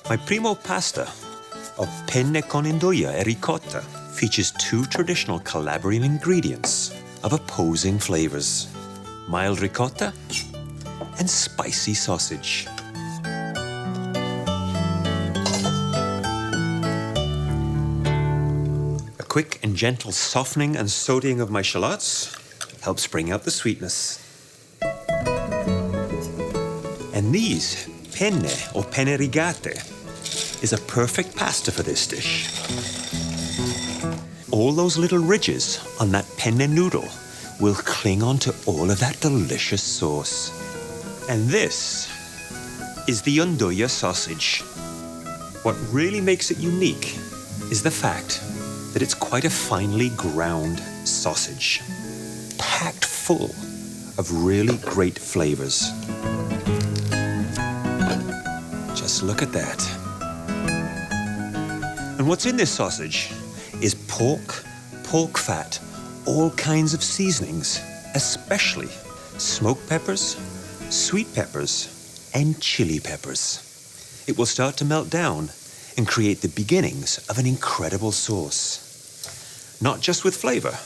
My primo pasta of penne con Nduja e ricotta features two traditional Calabrian ingredients of opposing flavors: mild ricotta and spicy sausage. A quick and gentle softening and sautéing of my shallots helps bring out the sweetness. And these, penne or penne rigate, is a perfect pasta for this dish. All those little ridges on that penne noodle will cling onto all of that delicious sauce. And this is the Nduja sausage. What really makes it unique is the fact that it's quite a finely ground sausage, packed full of really great flavors. Just look at that. And what's in this sausage is pork, pork fat, all kinds of seasonings, especially smoked peppers, sweet peppers, and chili peppers. It will start to melt down and create the beginnings of an incredible sauce. Not just with flavor,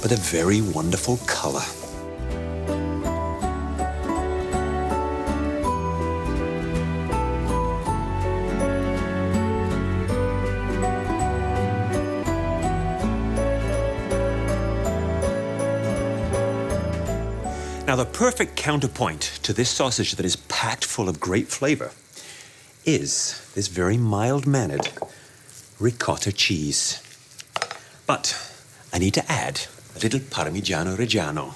but a very wonderful color. Now, the perfect counterpoint to this sausage that is packed full of great flavor is this very mild-mannered ricotta cheese. But I need to add a little Parmigiano Reggiano.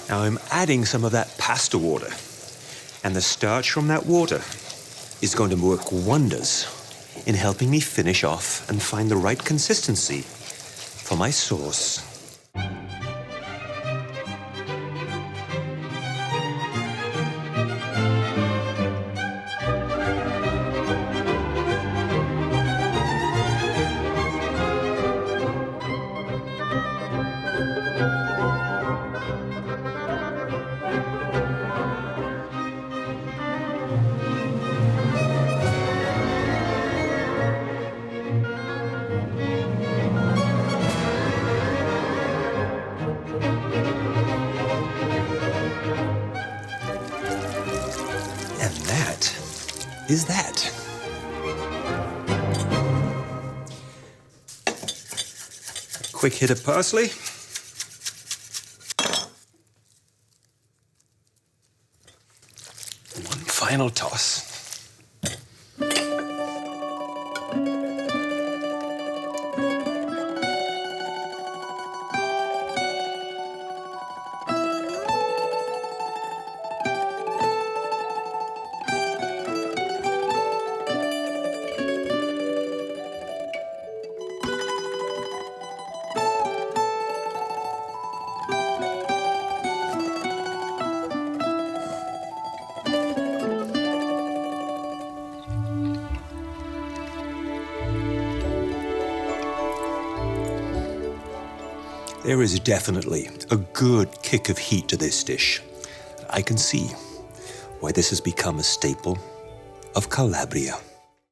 Now I'm adding some of that pasta water, and the starch from that water is going to work wonders in helping me finish off and find the right consistency for my sauce. And that is that. Quick hit of parsley. One final toss. There is definitely a good kick of heat to this dish. I can see why this has become a staple of Calabria.